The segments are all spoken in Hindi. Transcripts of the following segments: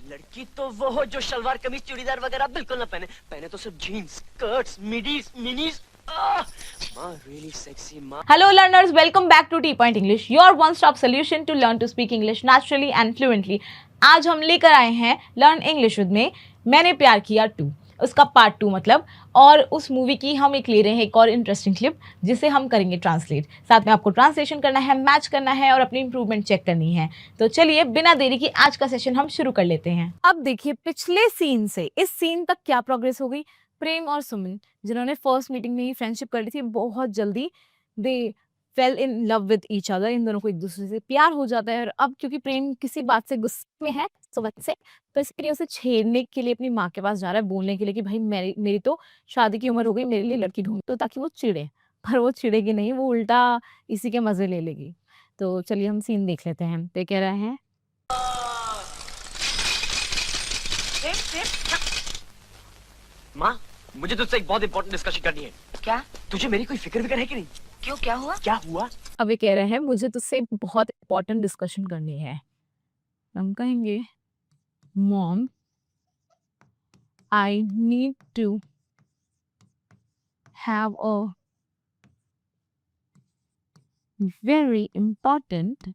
लड़की तो वो हो जो शलवार कमीज चूड़ीदार वगैरह बिल्कुल ना पहने, पहने तो सिर्फ जीन्स, स्कर्ट्स, मिडीज, मिनीज। माँ really sexy माँ। Hello learners, welcome back to T Point English, your one-stop solution to learn to speak English naturally and fluently. आज हम लेकर आए हैं लर्न इंग्लिश विद में मैंने प्यार किया 2 उसका पार्ट 2 मतलब, और उस मूवी की हम एक ले रहे हैं एक और इंटरेस्टिंग क्लिप जिसे हम करेंगे ट्रांसलेट। साथ में आपको ट्रांसलेशन करना है, मैच करना है और अपनी इंप्रूवमेंट चेक करनी है। तो चलिए बिना देरी की आज का सेशन हम शुरू कर लेते हैं। अब देखिए पिछले सीन से इस सीन तक क्या प्रोग्रेस हो गई। प्रेम और सुमन जिन्होंने फर्स्ट मीटिंग में ही फ्रेंडशिप कर ली थी, बहुत जल्दी they fell in love with each other, इन दोनों को एक दूसरे से प्यार हो जाता है। और अब क्योंकि प्रेम किसी बात से गुस्से में है सुमन से, तो इसके लिए उसे छेड़ने के लिए अपनी माँ के पास जा रहा है, बोलने के लिए कि भाई मेरी मेरी तो शादी की उम्र हो गई, मेरे लिए लड़की ढूंढ, तो ताकि वो चिढ़े। पर वो चिढ़ेगी नहीं, वो उल्टा इसी के मजे ले लेगी। तो चलिए हम सीन देख लेते हैं। तो कह रहे हैं माँ, मुझे तुझसे एक बहुत इंपॉर्टेंट डिस्कशन करनी है। क्या? तुझे मेरी कोई फिक्र है कि नहीं? क्यों, क्या हुआ? क्या हुआ? अब ये कह रहे हैं मुझे तुझसे बहुत इंपॉर्टेंट डिस्कशन करनी है। हम कहेंगे mom I need to have a very important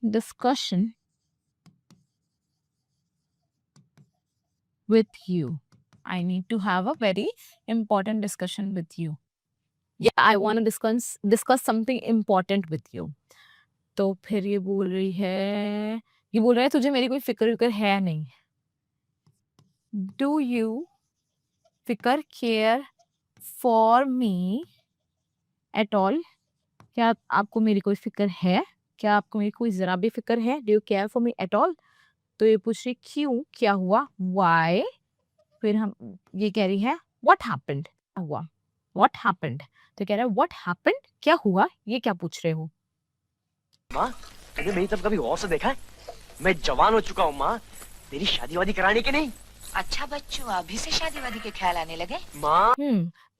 discussion with you. I need to have a very important discussion with you. Yeah, I want to discuss something important with you. तो फिर ये बोल रही है, ये बोल रहा है तुझे मेरी कोई फिक्र है नहीं। Do you फिक्र care for me at all? क्या आपको मेरी कोई फिक्र है? क्या आपको मेरी कोई ज़रा भी फिक्र है? Do you care for me at all? तो ये पूछ रही क्यों, क्या हुआ, वाई। फिर हम ये कह रही है व्हाट हैपेंड, क्या हुआ, व्हाट हैपेंड। तो कह रहा है व्हाट हैपेंड, क्या हुआ, ये क्या पूछ रहे हो। माँ, तूने मेरी तरफ कभी गौर से देखा है? मैं जवान हो चुका हूँ माँ, तेरी शादी वादी कराने के नहीं। अच्छा बच्चों, अभी से शादी वादी के ख्याल आने लगे? माँ,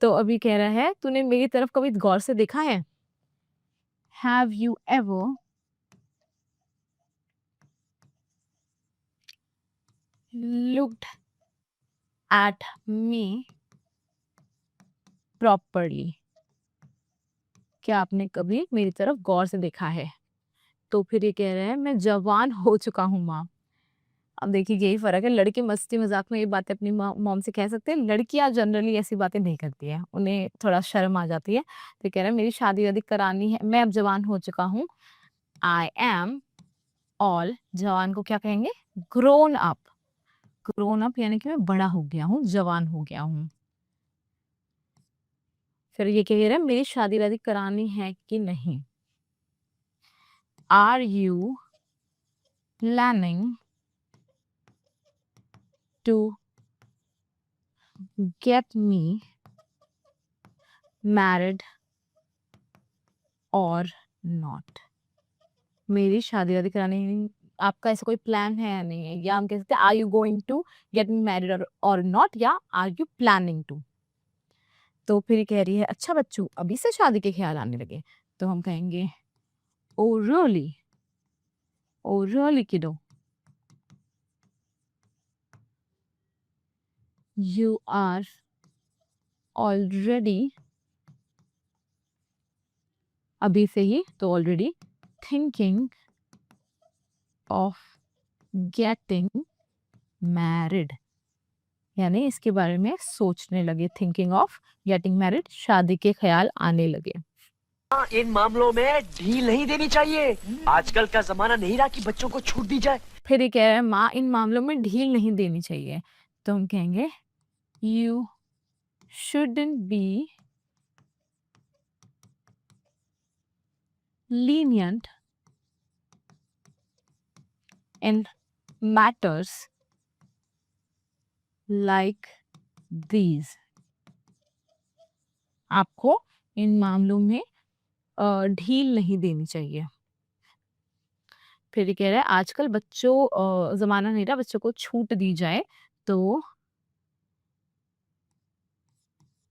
तो अभी कह रहा है तूने मेरी तरफ कभी गौर से देखा है। Have you ever looked at me properly? क्या आपने कभी मेरी तरफ गौर से देखा है। तो फिर ये कह रहे हैं मैं जवान हो चुका हूँ माँ। अब देखिए यही फर्क है, लड़के मस्ती मजाक में ये बातें अपनी मॉम से कह सकते हैं, लड़कियां जनरली ऐसी बातें नहीं करती हैं, उन्हें थोड़ा शर्म आ जाती है। तो कह रहे हैं मेरी शादी वादी करानी है, मैं अब जवान हो चुका हूँ। आई एम ऑल, जवान को क्या कहेंगे, ग्रोन अप। ग्रोन अप यानी कि मैं बड़ा हो गया हूँ, जवान हो गया हूँ। फिर ये कह रहे हैं मेरी शादी वादी करानी है कि नहीं। Are you planning to get me married or not? मेरी शादी वादी कराने आपका ऐसा कोई प्लान है या नहीं है, या हम कह सकते हैं are you going to get me married और नॉट, या आर यू प्लानिंग टू। तो फिर ये कह रही है अच्छा बच्चों अभी से शादी के ख्याल आने लगे। तो हम कहेंगे ओ रियली, ओ रियली किडो, यू आर ऑलरेडी, अभी से ही तो already, thinking of getting married, यानी इसके बारे में सोचने लगे, थिंकिंग ऑफ गेटिंग मैरिड, शादी के ख्याल आने लगे। इन मामलों में ढील नहीं देनी चाहिए। आजकल का जमाना नहीं रहा कि बच्चों को छूट दी जाए। फिर ये कह रहे हैं माँ इन मामलों में ढील नहीं देनी चाहिए। तो हम कहेंगे you shouldn't be lenient in matters like these। आपको इन मामलों में ढील नहीं देनी चाहिए। फिर ये कह रहा है आजकल बच्चों जमाना नहीं रहा बच्चों को छूट दी जाए। तो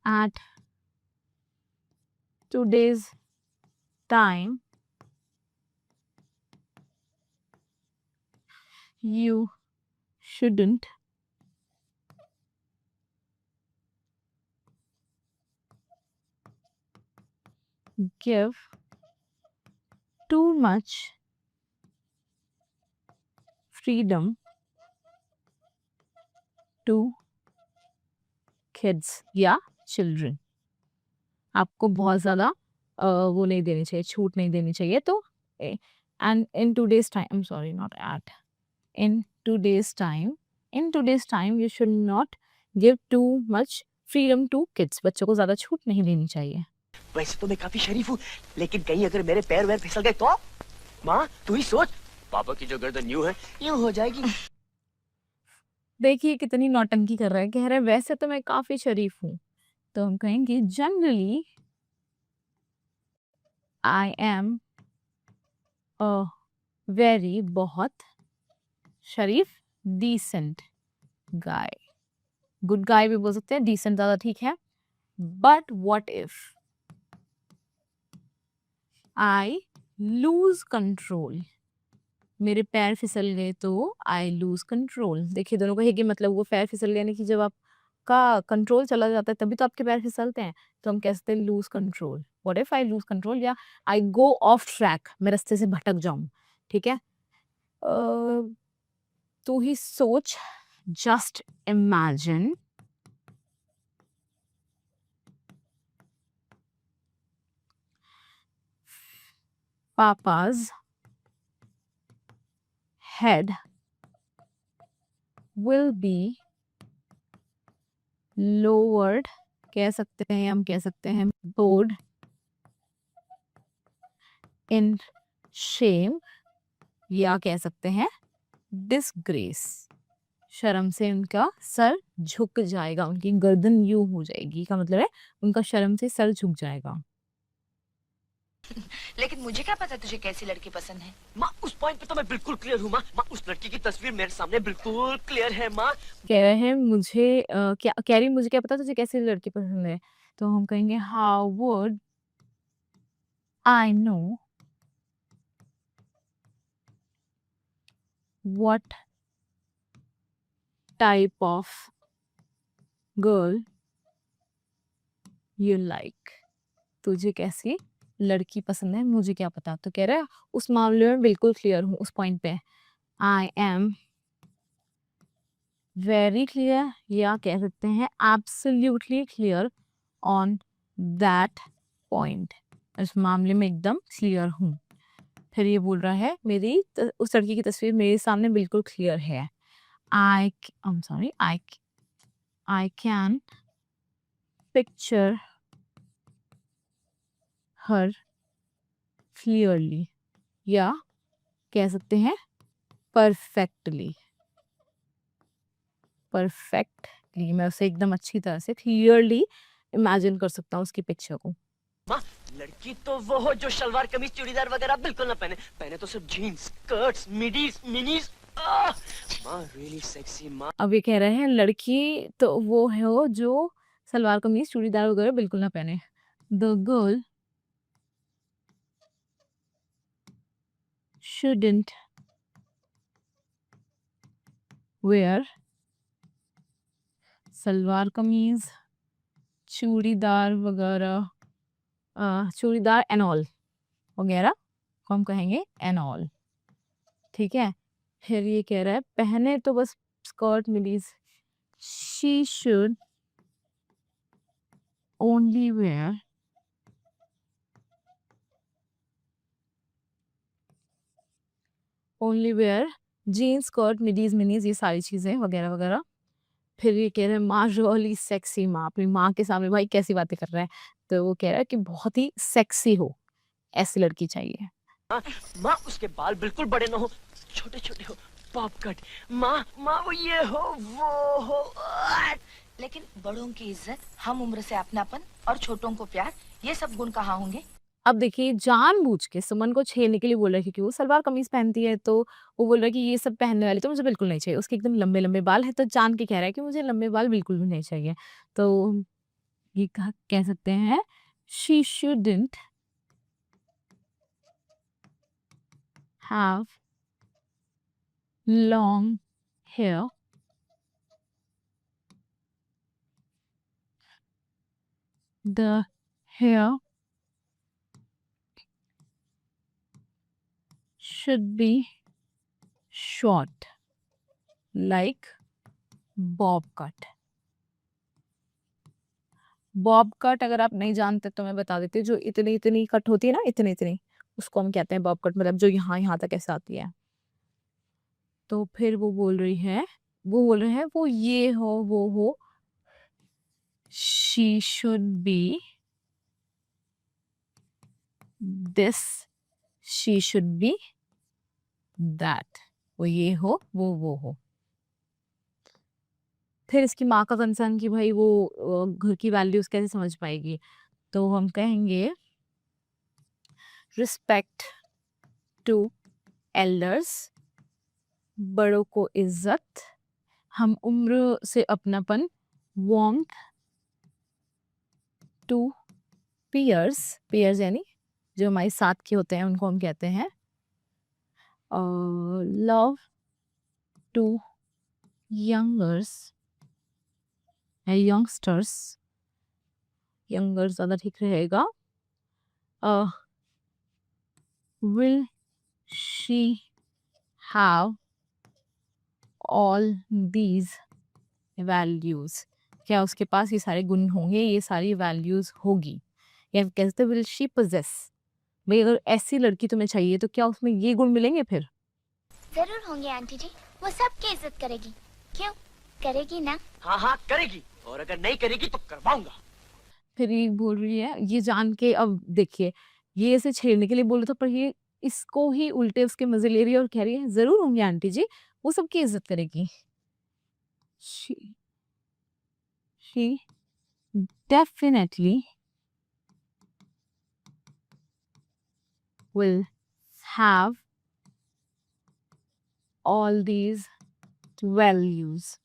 at today's time You shouldn't give too much freedom to kids या children. आपको बहुत ज़्यादा वो नहीं देनी चाहिए, छूट नहीं देनी चाहिए. तो and in today's time, I'm sorry, not at. In today's time, you should not give too much freedom to kids. बच्चों को ज़्यादा छूट नहीं देनी चाहिए. वैसे तो मैं काफी शरीफ हूँ, लेकिन कहीं अगर मेरे पैर वैर फिसल गए तो? माँ तू ही सोच, पापा की जो गर्दन यूं है यूं हो जाएगी. देखिए कितनी नौटंकी कर रहा है. कह रहा है वैसे तो मैं काफी शरीफ हूँ. तो हम कहेंगे generally I am a very बहुत शरीफ डिसेंट गाय. गुड गाय भी बोल सकते हैं, डिसेंट ज्यादा ठीक है. But what if I lose control, मेरे पैर फिसल गए तो आई लूज कंट्रोल. देखिए दोनों का एक ही मतलब, वो पैर फिसल गए यानी कि जब आपका कंट्रोल चला जाता है तभी तो आपके पैर फिसलते हैं. तो हम कह सकते हैं lose control. What if I lose control या आई गो ऑफ ट्रैक, मैं रास्ते से भटक जाऊं. ठीक है. तू ही सोच, जस्ट इमेजिन पापा's head will be lowered, कह सकते हैं, हम कह सकते हैं bowed in shame, या कह सकते हैं disgrace, शर्म से उनका सर झुक जाएगा, उनकी गर्दन यूं हो जाएगी. का मतलब है उनका शर्म से सर झुक जाएगा. लेकिन मुझे क्या पता तुझे कैसी लड़की पसंद है. माँ उस पॉइंट पे तो मैं बिल्कुल क्लियर हूँ. माँ उस लड़की की तस्वीर मेरे सामने बिल्कुल क्लियर है. माँ कह रहे हैं मुझे क्या कह रही, मुझे क्या पता तुझे कैसी लड़की पसंद है. तो हम कहेंगे how would I know what type of girl you like, तुझे कैसी लड़की पसंद है मुझे क्या पता. तो कह रहा है उस मामले में बिल्कुल क्लियर हूँ, उस पॉइंट पे आई एम वेरी क्लियर, या कह सकते हैं absolutely clear on that point, इस मामले में एकदम क्लियर हूँ. फिर ये बोल रहा है मेरी उस लड़की की तस्वीर मेरे सामने बिल्कुल क्लियर है. I am sorry, I can picture her clearly, या कह सकते हैं परफेक्टली. परफेक्टली मैं उसे एकदम अच्छी तरह से क्लियरली इमेजिन कर सकता हूँ उसकी पिक्चर को. माँ लड़की तो वो हो जो शलवार कमीज चूड़ीदार वगैरह बिल्कुल ना पहने. पहने तो सिर्फ जीन्स स्कर्ट्स मिडीज मिनीज. माँ रियली सेक्सी. माँ अब ये कह रहे हैं लड़की तो वो है जो सलवार कमीज चूड़ीदार वगैरह बिल्कुल ना पहने. The girl shouldn't wear salwar kameez churidar वगैरह, चूड़ीदार एंड ऑल वगैरह को हम कहेंगे एंड ऑल. ठीक है. फिर ये कह रहा है पहने तो बस skirt midis. She should only wear jeans skirt midis minis, ये सारी चीजें वगैरह वगैरह. फिर ये कह रहे हैं माँ रियली सेक्सी. माँ अपनी माँ के सामने भाई कैसी बातें कर रहा है. तो वो कह रहा है कि बहुत ही सेक्सी हो, ऐसी लड़की चाहिए. माँ उसके बाल बिल्कुल बड़े ना हो, छोटे छोटे हो, पॉप कट. माँ वो ये हो वो हो. लेकिन बड़ों की इज्जत, हम उम्र से अपनापन और छोटों को प्यार, ये सब गुण कहाँ होंगे. अब देखिए जानबूझ के सुमन को छेड़ने के लिए बोल रहा है क्योंकि वो सलवार कमीज पहनती है. तो वो बोल रहा है कि ये सब पहनने वाली तो मुझे बिल्कुल नहीं चाहिए. उसके एकदम लंबे लंबे बाल है तो जान के कह रहा है कि मुझे लंबे बाल बिल्कुल भी नहीं चाहिए. तो ये कह सकते हैं she shouldn't have long hair. The hair should be short, like bob cut. Bob cut अगर आप नहीं जानते तो मैं बता देती हूँ, जो इतनी इतनी कट होती है ना, इतनी इतनी, उसको हम कहते हैं बॉब कट, मतलब जो यहाँ यहाँ तक ऐसे आती है। तो फिर वो बोल रही है, वो बोल रहे हैं वो ये हो वो हो, she should be this, she should be that, वो ये हो वो हो। फिर इसकी माँ का कंसर्न कि भाई वो घर की वैल्यूज कैसे समझ पाएगी, तो हम कहेंगे रिस्पेक्ट टू एल्डर्स, बड़ों को इज्जत, हम उम्र से अपनापन, वार्मथ टू पीयर्स, पीयर्स यानी जो हमारे साथ के होते हैं उनको हम कहते हैं love to youngers, youngsters, youngers ज़्यादा ठीक रहेगा, will she have all these values, क्या उसके पास ये सारे गुण होंगे, ये सारी वैल्यूज होगी, या कहते विल शी पोजेस, भाई अगर ऐसी लड़की तुम्हें चाहिए तो क्या उसमें ये गुण मिलेंगे फिर? जरूर होंगे आंटी जी, वो सबकी इज्जत करेगी। क्यों करेगी ना? हाँ हाँ करेगी, और अगर नहीं करेगी तो करवाऊंगा। फिर ये बोल रही है, ये जान के, अब देखिए ये ऐसे छेड़ने के लिए बोल रहा था, पर ये इसको ही उल्टे उसके मजे ले रही है और कह रही है जरूर होंगे आंटी जी, वो सबकी इज्जत करेगी। she definitely will have all these values.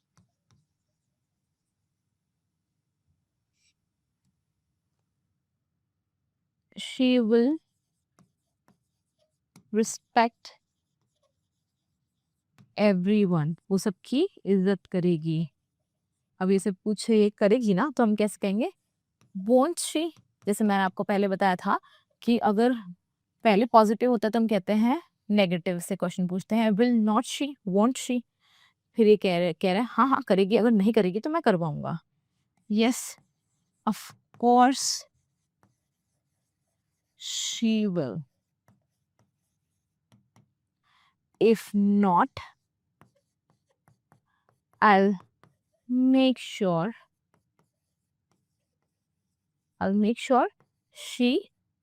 She will respect everyone, वो सबकी इज्जत करेगी। अब ये से पूछे ये करेगी ना, तो हम कैसे कहेंगे won't she, जैसे मैंने आपको पहले बताया था कि अगर पहले पॉजिटिव होता है तो हम कहते हैं नेगेटिव से क्वेश्चन पूछते हैं, will not she, won't she, फिर ये कह रहे हैं हाँ हाँ करेगी, अगर नहीं करेगी तो मैं करवाऊंगा। yes of course she will, if not I'll make sure she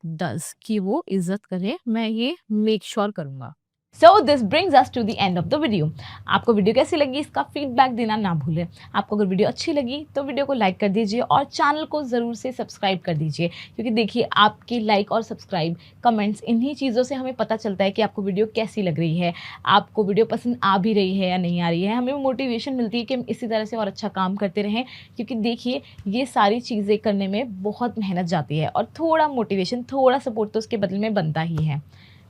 does, कि वो इज्जत करे, मैं ये मेक श्योर करूंगा। So this brings us to the end of the video. आपको वीडियो कैसी लगी इसका फीडबैक देना ना भूलें। आपको अगर वीडियो अच्छी लगी तो वीडियो को लाइक कर दीजिए और चैनल को ज़रूर से सब्सक्राइब कर दीजिए, क्योंकि देखिए आपकी लाइक और सब्सक्राइब कमेंट्स, इन्हीं चीज़ों से हमें पता चलता है कि आपको वीडियो कैसी लग रही है, आपको वीडियो पसंद आ भी रही है या नहीं आ रही है। हमें मोटिवेशन मिलती है कि हम इसी तरह से और अच्छा काम करते रहें, क्योंकि देखिए ये सारी चीज़ें करने में बहुत मेहनत जाती है और थोड़ा मोटिवेशन, थोड़ा सपोर्ट तो उसके बदले में बनता ही है।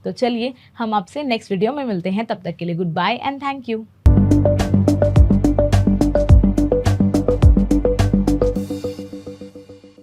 तो चलिए हम आपसे नेक्स्ट वीडियो में मिलते हैं, तब तक के लिए goodbye and thank you.